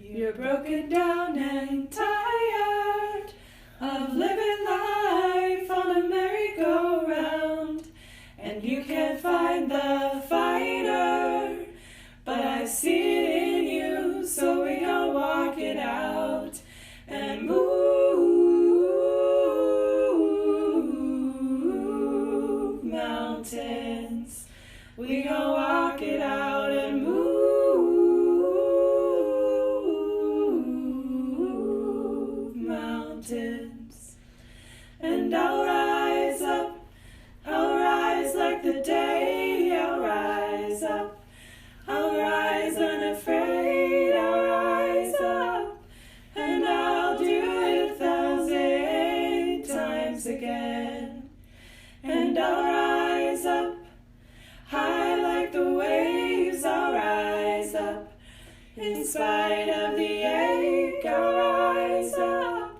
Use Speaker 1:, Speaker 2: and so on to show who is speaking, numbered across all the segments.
Speaker 1: You're broken down and tired of living life on a merry-go-round, and you can't find the fighter, but I see it in you, so we gonna walk it out and move mountains. We gonna walk it out and move mountains. And I'll rise up, I'll rise like the day, I'll rise up, I'll rise unafraid, I'll rise up, and I'll do it 1,000 times again. And I'll rise up, high like the waves, I'll rise up, in spite of the ache, I'll rise up,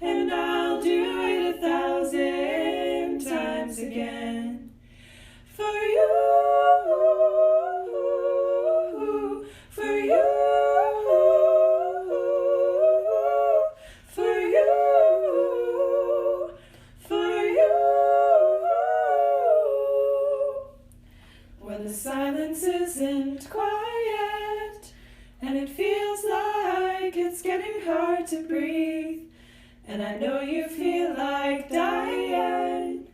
Speaker 1: and I'll do it 1,000 times again. For you, for you, for you, for you. When the silence isn't quiet, and it feels like it's getting hard to breathe, and I know you feel like dying,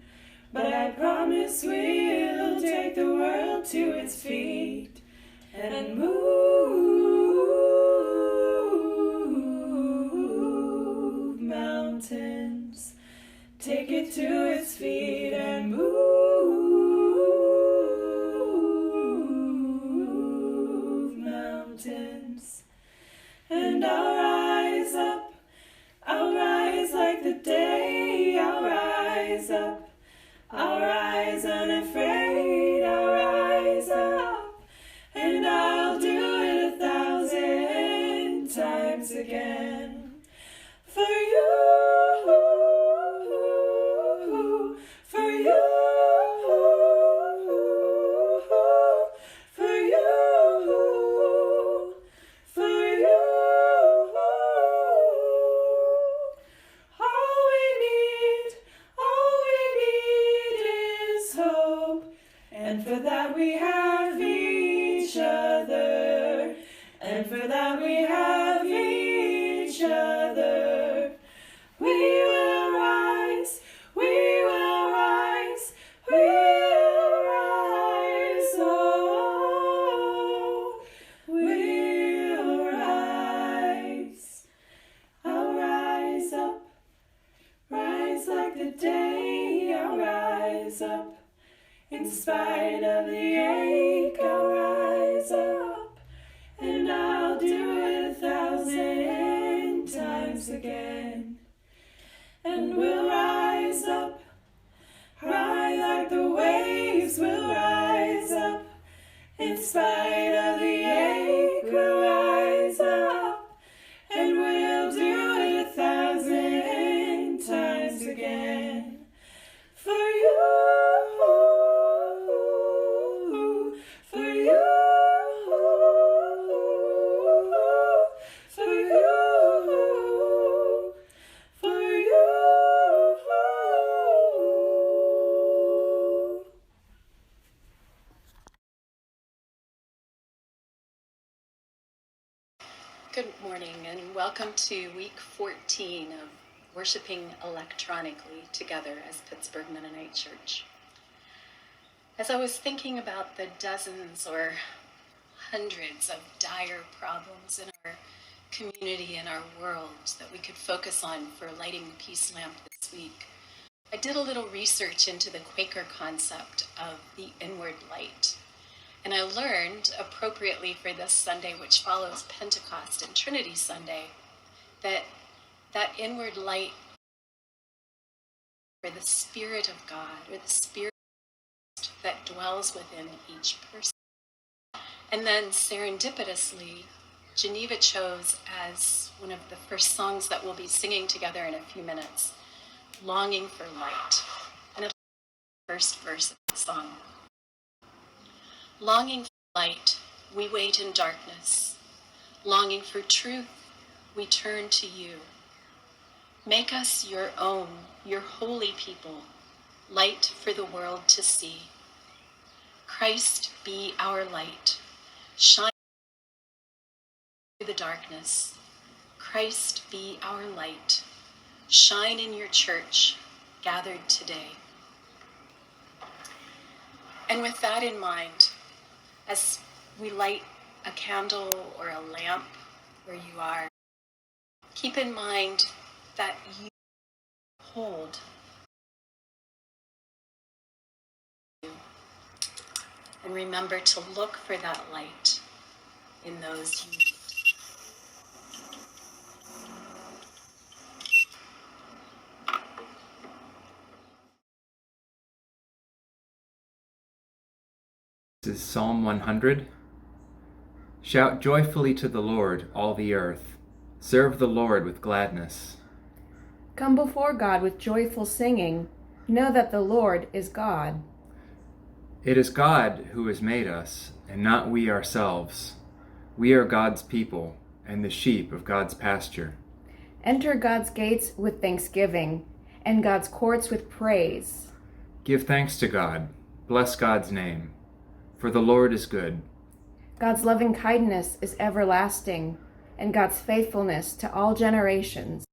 Speaker 1: but I promise we'll take the world to its feet and move mountains. Take it to its feet and move mountains. And I'll rise up, I'll rise like the day, I'll rise up, I'll rise unafraid, I'll rise up, and I'll do it 1,000 times again. For you, for you, for you, for you. All we need is hope, and for that we have each other, and for that we have each other. We will rise, we will rise, we will rise, oh, we'll rise. I'll rise up, rise like the day, I'll rise up, in spite of the ache, I'll rise up, and I'll do it 1,000 times again. And we'll rise up, high like the waves, we'll rise up, in spite of the ache, we'll rise up, and we'll do it 1,000 times again. For you, for you, for you, for you.
Speaker 2: Good morning and welcome to week 14 of worshiping electronically together as Pittsburgh Mennonite Church. As I was thinking about the dozens or hundreds of dire problems in our community and our world that we could focus on for lighting the peace lamp this week, I did a little research into the Quaker concept of the inward light. And I learned, appropriately for this Sunday, which follows Pentecost and Trinity Sunday, that inward light, or the Spirit of God, or the Spirit that dwells within each person. And then serendipitously, Geneva chose as one of the first songs that we'll be singing together in a few minutes, Longing for Light. And it's the first verse of the song. Longing for light, we wait in darkness, Longing for truth, we turn to you. Make us your own, your holy people, light for the world to see. Christ be our light, shine through the darkness. Christ be our light, shine in your church, gathered today. And with that in mind, as we light a candle or a lamp where you are, keep in mind that you hold you. And remember to look for that light in those you meet.
Speaker 3: This is Psalm 100. Shout joyfully to the Lord, all the earth. Serve the Lord with gladness.
Speaker 4: Come before God with joyful singing. Know that the Lord is God.
Speaker 3: It is God who has made us, and not we ourselves. We are God's people, and the sheep of God's pasture.
Speaker 4: Enter God's gates with thanksgiving, and God's courts with praise.
Speaker 3: Give thanks to God. Bless God's name. For the Lord is good.
Speaker 4: God's loving kindness is everlasting, and God's faithfulness to all generations.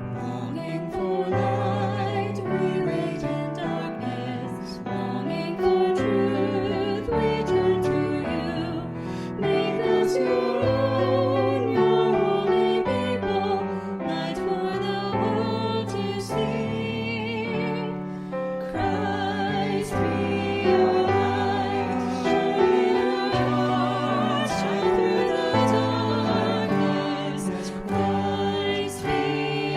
Speaker 1: Longing for light, we wait in darkness. Longing for truth, we turn to you. Make us your own, your holy people, light for the world to see. Christ be our light, shine in our hearts, shine through the darkness. Christ be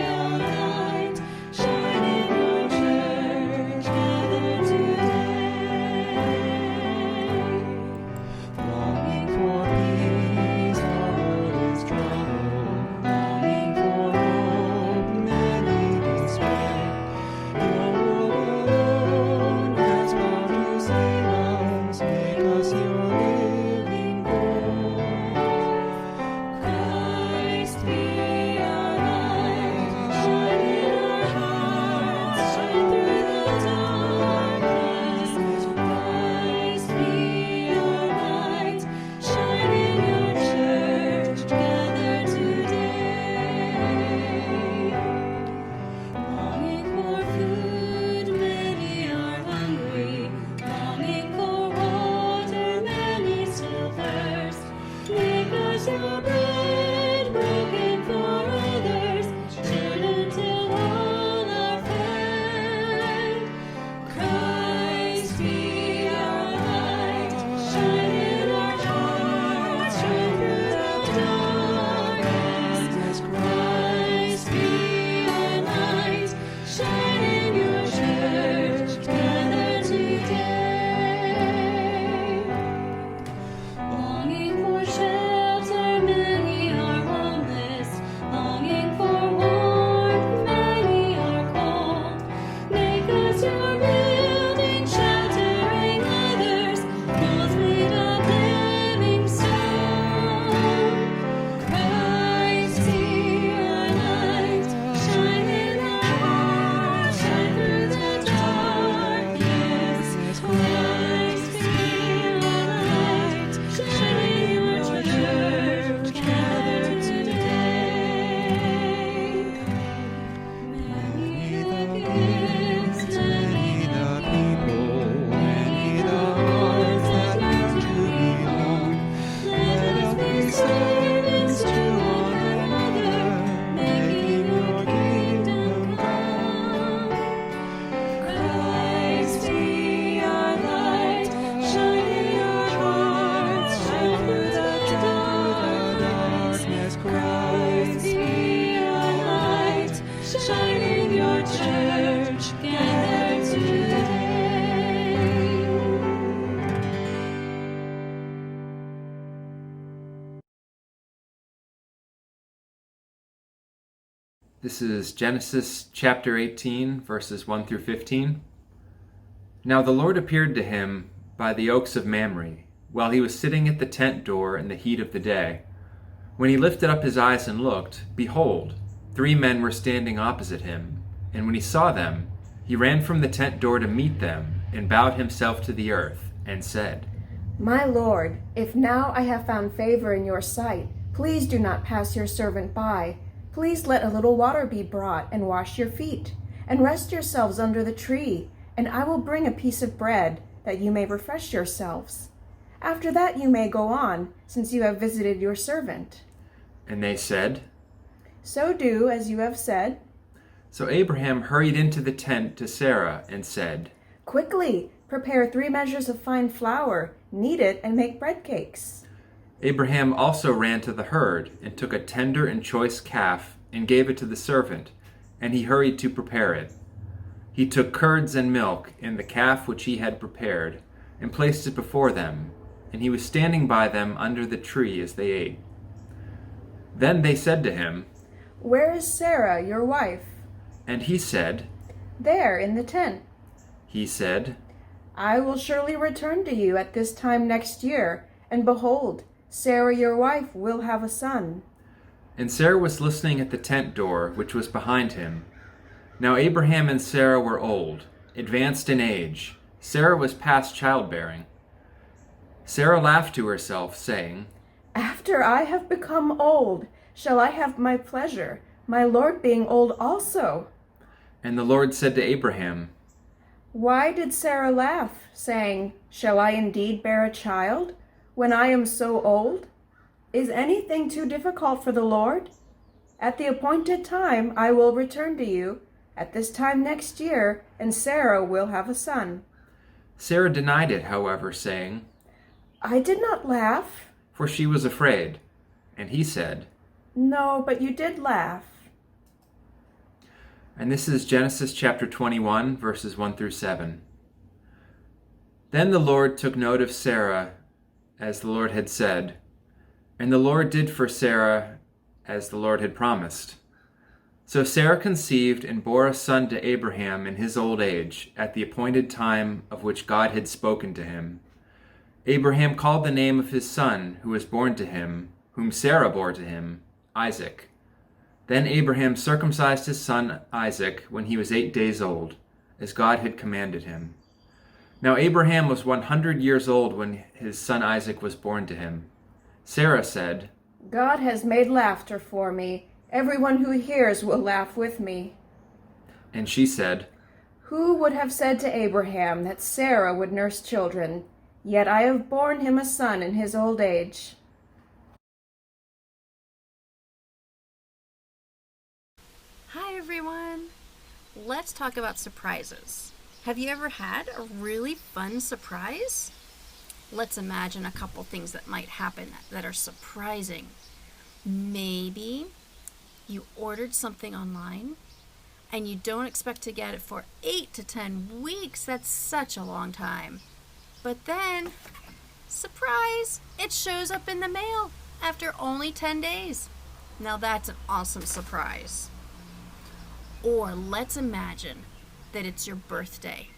Speaker 1: our light, shine in your church, gathered today. Longing for peace, our world is troubled. Longing for hope, many despair. Your word alone has power to save us. Make us your living voice. Christ be our light, shine in our hearts, shine through the darkness. Christ be our light, shine in your church, gathered today. Longing for food, many are hungry. Longing for water, many still thirst. Make us your bread, broken for others, shared until all are fed. Christ be our light, shine in our hearts, shine through the darkness. Christ be our light, shine in your church, gathered today. Longing for shelter, many are homeless. Longing for warmth, many are cold. Make us your building, sheltering others, walls made of living stone. Christ be our light, shine in our hearts, shine through the darkness. Christ be our light, shine in your church, gathered today. Many the gifts, many the people, many the hearts that yearn to be home. Let us be servants to one another, making your kingdom come. Christ be our light, shine in your hearts, shine through the darkness. Christ be our light, shine in your church, gathered today.
Speaker 3: This is Genesis chapter 18, verses 1 through 15. Now the Lord appeared to him by the oaks of Mamre, while he was sitting at the tent door in the heat of the day. When he lifted up his eyes and looked, behold, 3 men were standing opposite him. And when he saw them, he ran from the tent door to meet them, and bowed himself to the earth, and said,
Speaker 4: My Lord, if now I have found favor in your sight, please do not pass your servant by. Please let a little water be brought, and wash your feet, and rest yourselves under the tree, and I will bring a piece of bread, that you may refresh yourselves. After that you may go on, since you have visited your servant.
Speaker 3: And they said,
Speaker 4: So do as you have said.
Speaker 3: So Abraham hurried into the tent to Sarah and said,
Speaker 4: Quickly, prepare 3 measures of fine flour, knead it, and make bread cakes.
Speaker 3: Abraham also ran to the herd, and took a tender and choice calf, and gave it to the servant, and he hurried to prepare it. He took curds and milk, and the calf which he had prepared, and placed it before them, and he was standing by them under the tree as they ate. Then they said to him,
Speaker 4: Where is Sarah, your wife?
Speaker 3: And he said,
Speaker 4: There, in the tent.
Speaker 3: He said,
Speaker 4: I will surely return to you at this time next year, and behold, Sarah your wife will have a son.
Speaker 3: And Sarah was listening at the tent door, which was behind him. Now Abraham and Sarah were old, advanced in age. Sarah was past childbearing. Sarah laughed to herself, saying,
Speaker 4: After I have become old, shall I have my pleasure, my Lord being old also?
Speaker 3: And the Lord said to Abraham,
Speaker 4: Why did Sarah laugh, saying, Shall I indeed bear a child, when I am so old? Is anything too difficult for the Lord? At the appointed time I will return to you, at this time next year, and Sarah will have a son.
Speaker 3: Sarah denied it, however, saying,
Speaker 4: I did not laugh.
Speaker 3: for she was afraid. And he said,
Speaker 4: No, but you did laugh.
Speaker 3: and this is Genesis chapter 21, verses 1 through 7. Then the Lord took note of Sarah, as the Lord had said, and the Lord did for Sarah as the Lord had promised. So Sarah conceived and bore a son to Abraham in his old age, at the appointed time of which God had spoken to him. Abraham called the name of his son, who was born to him, whom Sarah bore to him, Isaac. Then Abraham circumcised his son Isaac when he was 8 days old, as God had commanded him. Now Abraham was 100 years old when his son Isaac was born to him. Sarah said,
Speaker 4: God has made laughter for me. Everyone who hears will laugh with me.
Speaker 3: and she said,
Speaker 4: Who would have said to Abraham that Sarah would nurse children? Yet I have borne him a son in his old age.
Speaker 5: Hi everyone! Let's talk about surprises. Have you ever had a really fun surprise? Let's imagine a couple things that might happen that are surprising. Maybe you ordered something online and you don't expect to get it for 8 to 10 weeks. That's such a long time. But then, surprise, it shows up in the mail after only 10 days. Now that's an awesome surprise. Or let's imagine that it's your birthday.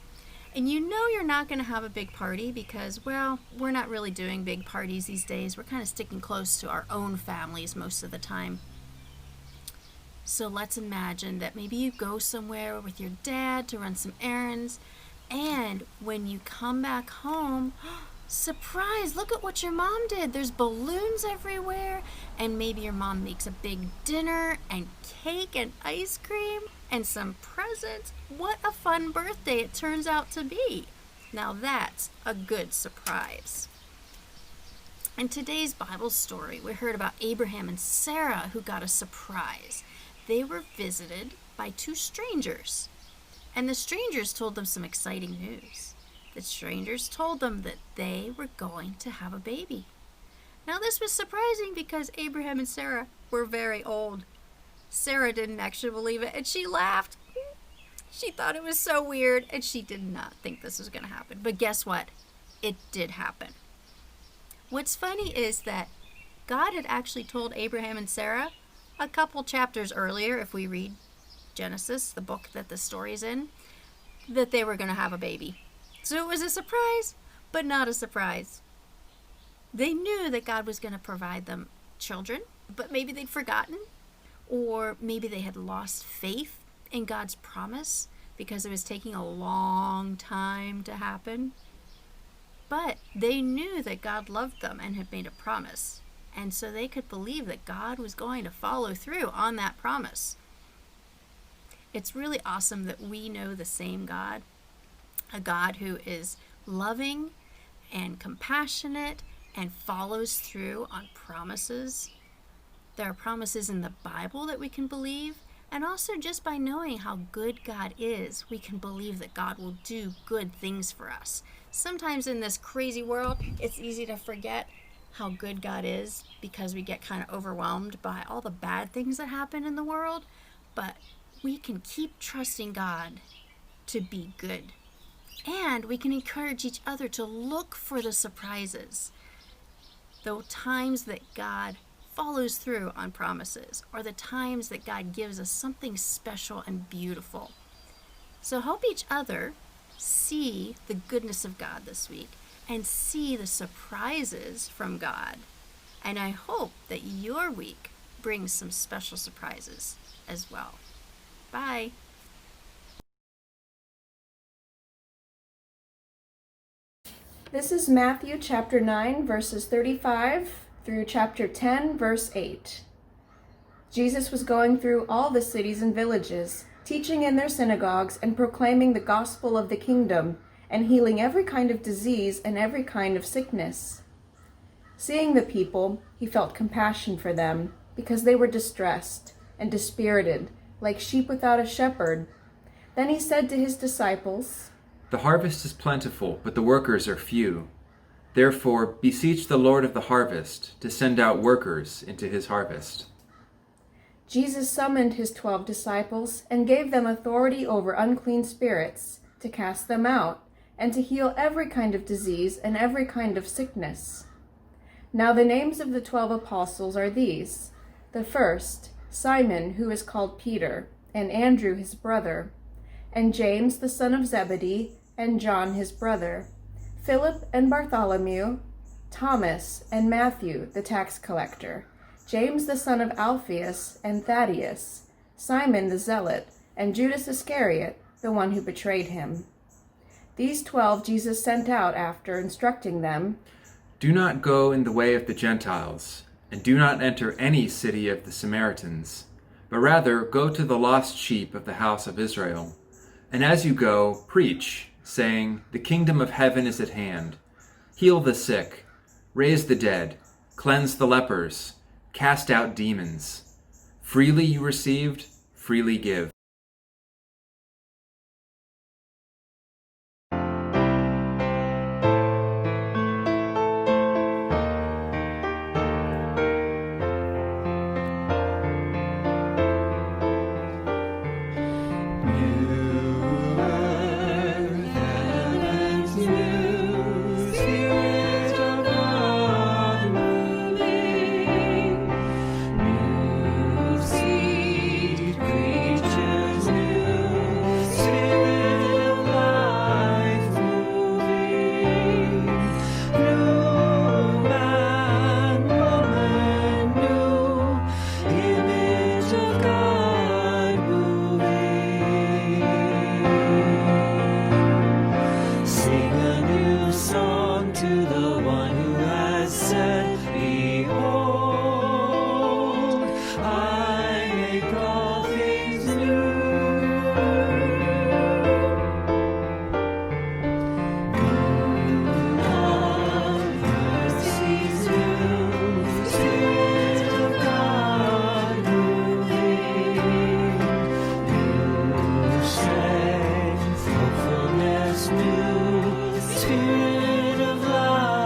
Speaker 5: And you know you're not going to have a big party because, well, we're not really doing big parties these days. We're kind of sticking close to our own families most of the time. So let's imagine that maybe you go somewhere with your dad to run some errands, and when you come back home, surprise, look at what your mom did. There's balloons everywhere, and maybe your mom makes a big dinner and cake and ice cream and some presents. What a fun birthday it turns out to be. Now that's a good surprise. In today's Bible story, we heard about Abraham and Sarah who got a surprise. They were visited by 2 strangers, and the strangers told them some exciting news. The strangers told them that they were going to have a baby. Now this was surprising because Abraham and Sarah were very old. Sarah didn't actually believe it, and she laughed. She thought it was so weird, and she did not think this was going to happen. But guess what? It did happen. What's funny is that God had actually told Abraham and Sarah a couple chapters earlier, if we read Genesis, the book that the story's in, that they were going to have a baby. So it was a surprise, but not a surprise. They knew that God was going to provide them children, but maybe they'd forgotten, or maybe they had lost faith in God's promise because it was taking a long time to happen. But they knew that God loved them and had made a promise, and so they could believe that God was going to follow through on that promise. It's really awesome that we know the same God, a God who is loving and compassionate and follows through on promises. There are promises in the Bible that we can believe, and also just by knowing how good God is, we can believe that God will do good things for us. Sometimes in this crazy world, it's easy to forget how good God is because we get kind of overwhelmed by all the bad things that happen in the world, but we can keep trusting God to be good. And we can encourage each other to look for the surprises, the times that God follows through on promises, or the times that God gives us something special and beautiful. So help each other see the goodness of God this week and see the surprises from God. And I hope that your week brings some special surprises as well. Bye.
Speaker 4: This is Matthew chapter 9, verses 35 through chapter 10, verse 8. Jesus was going through all the cities and villages, teaching in their synagogues and proclaiming the gospel of the kingdom, and healing every kind of disease and every kind of sickness. Seeing the people, he felt compassion for them, because they were distressed and dispirited, like sheep without a shepherd. Then he said to his disciples,
Speaker 3: "The harvest is plentiful, but the workers are few. Therefore, beseech the Lord of the harvest to send out workers into his harvest."
Speaker 4: Jesus summoned his 12 disciples and gave them authority over unclean spirits to cast them out and to heal every kind of disease and every kind of sickness. Now the names of the 12 apostles are these: the first, Simon, who is called Peter, and Andrew his brother, and James the son of Zebedee, and John his brother, Philip and Bartholomew, Thomas and Matthew the tax collector, James the son of Alphaeus and Thaddeus, Simon the zealot, and Judas Iscariot, the one who betrayed him. These 12 Jesus sent out after instructing them,
Speaker 3: "Do not go in the way of the Gentiles, and do not enter any city of the Samaritans, but rather go to the lost sheep of the house of Israel. And as you go, preach, saying, the kingdom of heaven is at hand. Heal the sick, raise the dead, cleanse the lepers, cast out demons. Freely you received, freely give."
Speaker 1: Spirit of life.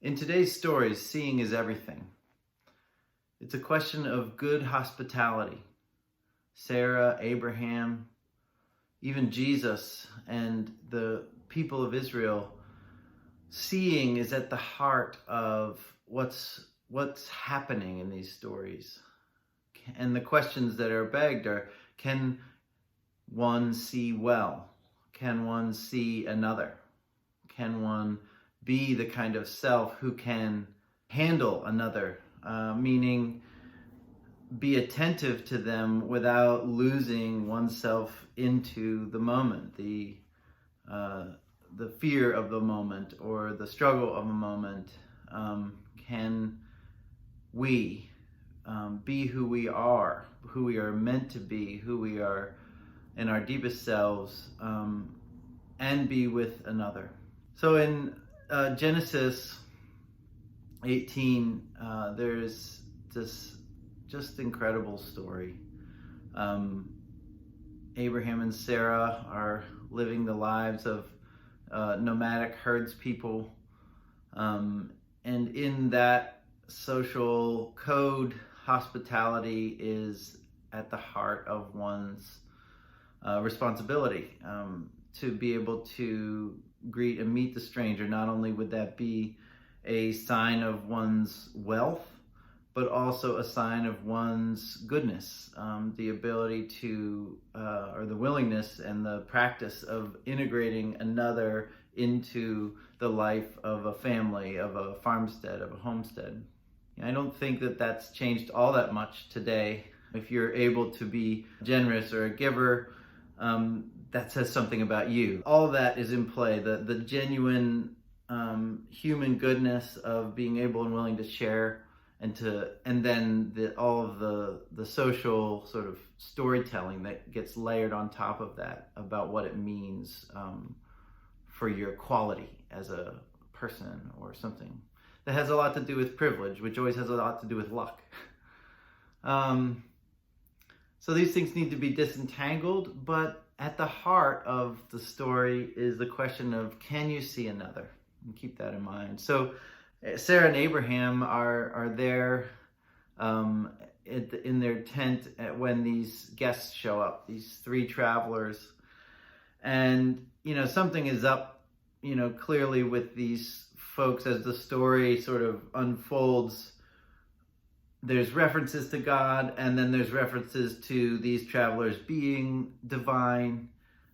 Speaker 6: In today's stories, seeing is everything. It's a question of good hospitality. Sarah, Abraham, even Jesus and the people of Israel, seeing is at the heart of what's happening in these stories. And the questions that are begged are, can one see well? Can one see another? Can one be the kind of self who can handle another, meaning be attentive to them without losing oneself into the moment, the fear of the moment or the struggle of a moment? Can we be who we are meant to be, who we are in our deepest selves, and be with another? So in Genesis 18, there's this just incredible story. Abraham and Sarah are living the lives of nomadic herdspeople, and in that social code, hospitality is at the heart of one's responsibility, to be able to greet and meet the stranger. Not only would that be a sign of one's wealth, but also a sign of one's goodness, the ability to, or the willingness and the practice of integrating another into the life of a family, of a farmstead, of a homestead. I don't think that that's changed all that much today. If you're able to be generous or a giver, that says something about you. All of that is in play. The genuine human goodness of being able and willing to share, and then all of the social sort of storytelling that gets layered on top of that about what it means for your quality as a person or something. That has a lot to do with privilege, which always has a lot to do with luck. So these things need to be disentangled, but at the heart of the story is the question of, can you see another? And keep that in mind. So Sarah and Abraham are there in their tent when these guests show up, these three travelers. And, something is up, clearly with these folks as the story sort of unfolds. There's references to God, and then there's references to these travelers being divine.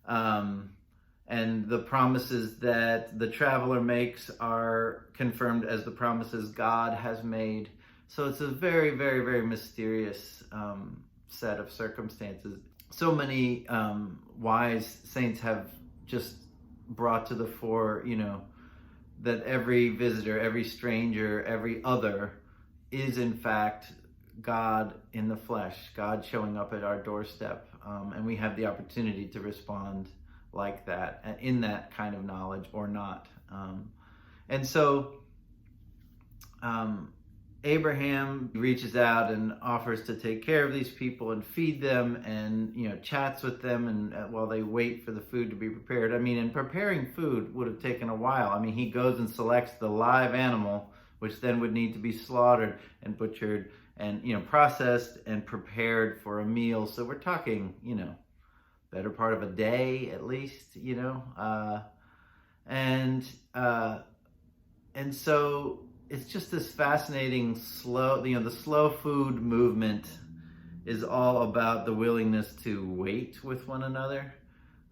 Speaker 6: And the promises that the traveler makes are confirmed as the promises God has made. So it's a very, very, very mysterious set of circumstances. So many wise saints have just brought to the fore, that every visitor, every stranger, every other is in fact God in the flesh, God showing up at our doorstep. And we have the opportunity to respond like that, in that kind of knowledge or not. And so Abraham reaches out and offers to take care of these people and feed them, and chats with them, and while they wait for the food to be prepared. And preparing food would have taken a while. He goes and selects the live animal, which then would need to be slaughtered and butchered and processed and prepared for a meal. So we're talking better part of a day at least, and so it's just this fascinating slow, the slow food movement is all about the willingness to wait with one another,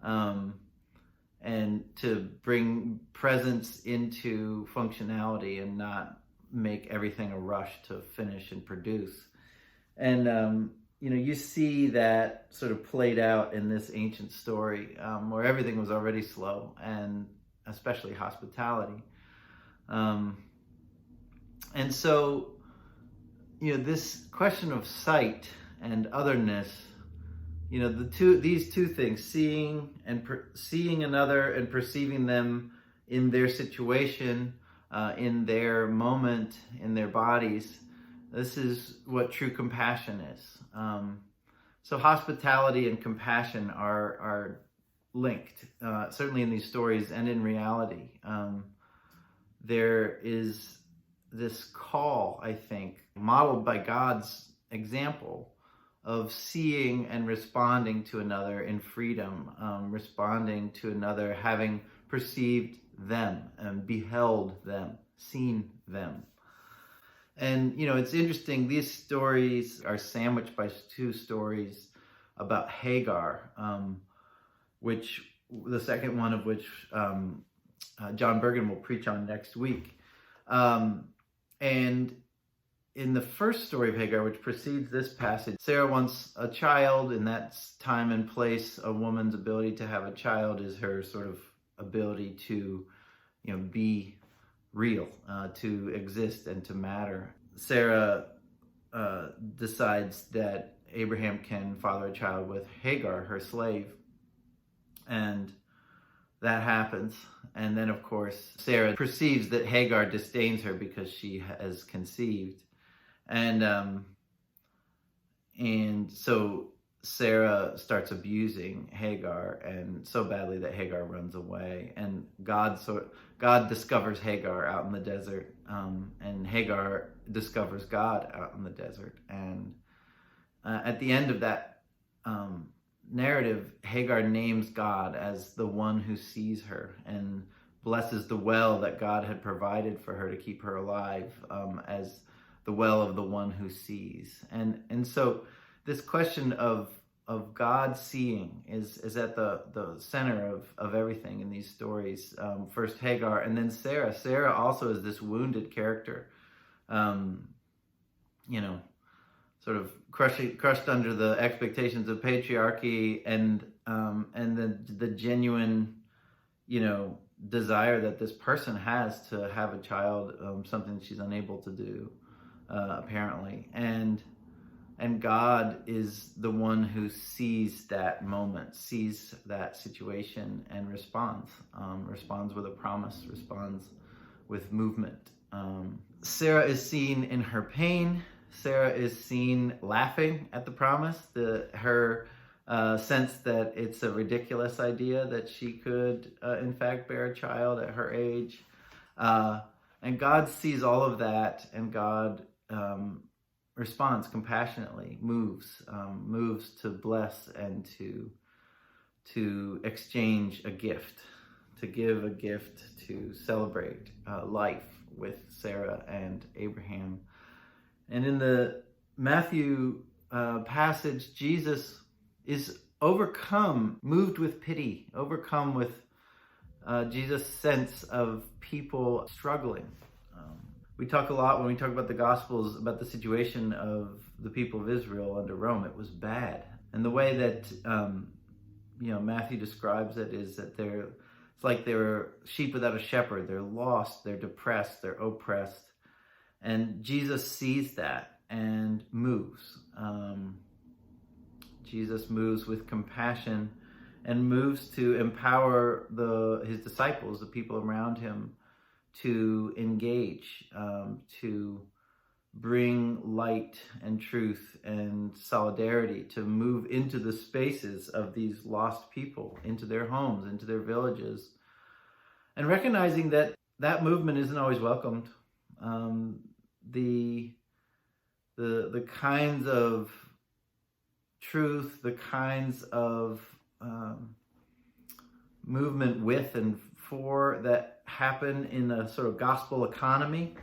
Speaker 6: and to bring presence into functionality and not make everything a rush to finish and produce. And you see that sort of played out in this ancient story, where everything was already slow, and especially hospitality. And so, this question of sight and otherness, these two things, seeing another and perceiving them in their situation, in their moment, in their bodies. This is what true compassion is. So hospitality and compassion are linked, certainly in these stories and in reality. There is this call, I think, modeled by God's example of seeing and responding to another in freedom, responding to another, having perceived them and beheld them, seen them. And, it's interesting, these stories are sandwiched by two stories about Hagar, which the second one of which John Bergen will preach on next week. And in the first story of Hagar, which precedes this passage, Sarah wants a child. In that time and place, a woman's ability to have a child is her sort of ability to, be real, to exist and to matter. Sarah decides that Abraham can father a child with Hagar, her slave, and that happens. And then, of course, Sarah perceives that Hagar disdains her because she has conceived. And so Sarah starts abusing Hagar, and so badly that Hagar runs away. And God discovers Hagar out in the desert, and Hagar discovers God out in the desert. And at the end of that narrative, Hagar names God as the one who sees her and blesses the well that God had provided for her to keep her alive, as the well of the one who sees. And so this question of God seeing is at the center of everything in these stories. First Hagar, and then Sarah. Sarah also is this wounded character, sort of crushed under the expectations of patriarchy and the genuine, desire that this person has to have a child, something she's unable to do, apparently. And God is the one who sees that moment, sees that situation, and responds with a promise, responds with movement. Sarah is seen in her pain. Sarah is seen laughing at the promise, her sense that it's a ridiculous idea that she could, in fact, bear a child at her age. And God sees all of that, and God responds compassionately, moves to bless and to exchange a gift, to give a gift, to celebrate life with Sarah and Abraham. And in the Matthew passage, Jesus is overcome, moved with pity, overcome with Jesus' sense of people struggling. We talk a lot when we talk about the Gospels about the situation of the people of Israel under Rome. It was bad. And the way that Matthew describes it is that it's like they were sheep without a shepherd. They're lost, they're depressed, they're oppressed. And Jesus sees that and moves. Jesus moves with compassion and moves to empower his disciples, the people around him, to engage, to bring light and truth and solidarity, to move into the spaces of these lost people, into their homes, into their villages, and recognizing that that movement isn't always welcomed. The kinds of truth, the kinds of movement with and for that happen in a sort of gospel economy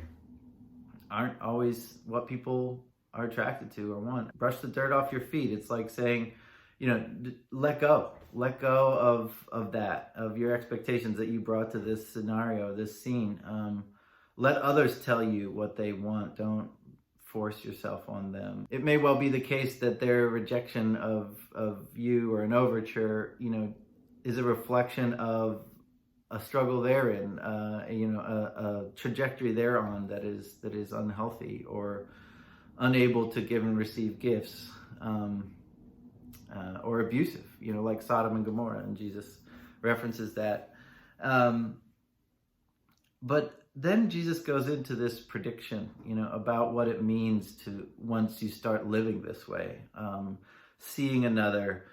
Speaker 6: aren't always what people are attracted to or want. Brush the dirt off your feet. It's like saying, let go of that, of your expectations that you brought to this scenario, this scene. Let others tell you what they want. Don't force yourself on them. It may well be the case that their rejection of you or an overture, is a reflection of a struggle they're in, a trajectory they're on that is unhealthy or unable to give and receive gifts, or abusive, like Sodom and Gomorrah, and Jesus references that. But then Jesus goes into this prediction, about what it means to, once you start living this way, seeing another,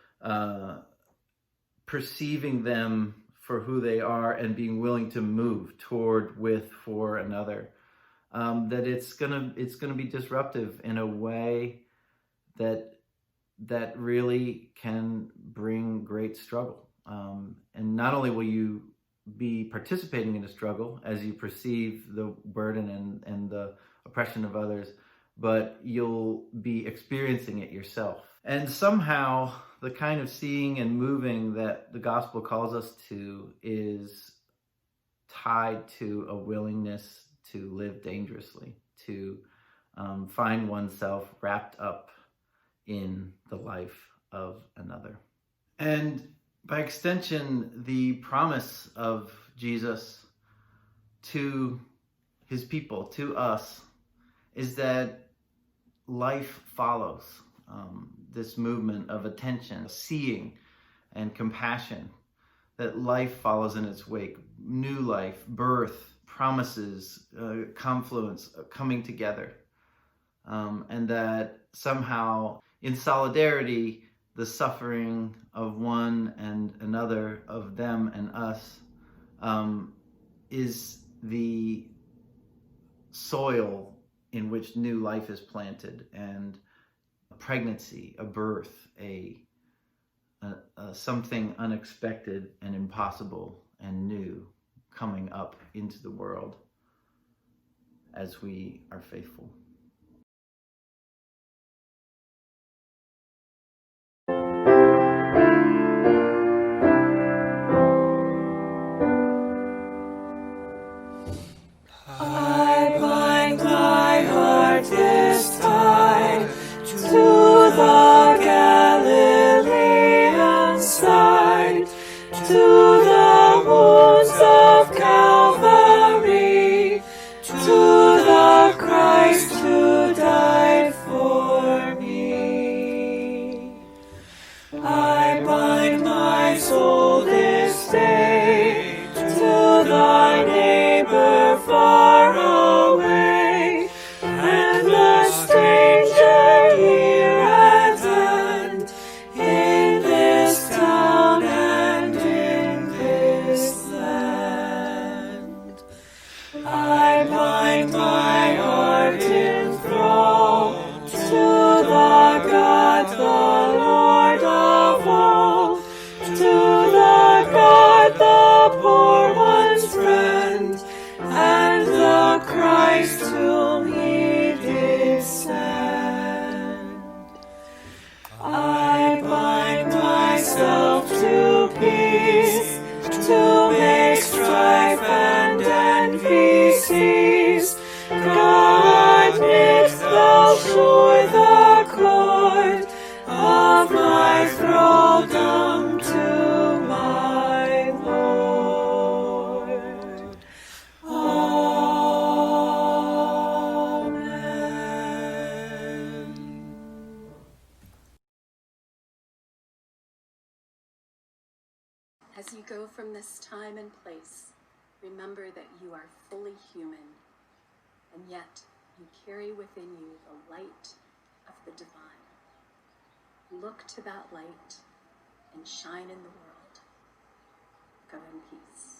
Speaker 6: perceiving them for who they are, and being willing to move toward, with, for another. that it's gonna be disruptive in a way that really can bring great struggle. And not only will you be participating in a struggle as you perceive the burden and the oppression of others, but you'll be experiencing it yourself. And somehow the kind of seeing and moving that the gospel calls us to is tied to a willingness to live dangerously, to find oneself wrapped up in the life of another. And by extension, the promise of Jesus to his people, to us, is that life follows. This movement of attention, seeing, and compassion, that life follows in its wake. New life, birth, promises, confluence, coming together. And that somehow in solidarity, the suffering of one and another, of them and us, is the soil in which new life is planted, and a pregnancy, a birth, a something unexpected and impossible and new coming up into the world as we are faithful.
Speaker 1: I bind my heart this time to the Galilean side, to the wounds of Calvary, to the Christ who died for me. I bind my soul this day to thy neighbor far away, and the stranger here at hand, in this town and in this land. I bind my heart in thrall to the God, the Lord of all, to the God, the poor one's friend, and the Christ whom he did send. I bind myself to peace, to make strife and envy cease. God, knit thou sure the cord of my thraldom to my Lord. Amen.
Speaker 2: As you go from this time and place, remember that you are fully human, and yet you carry within you the light of the divine. Look to that light and shine in the world. Go in peace.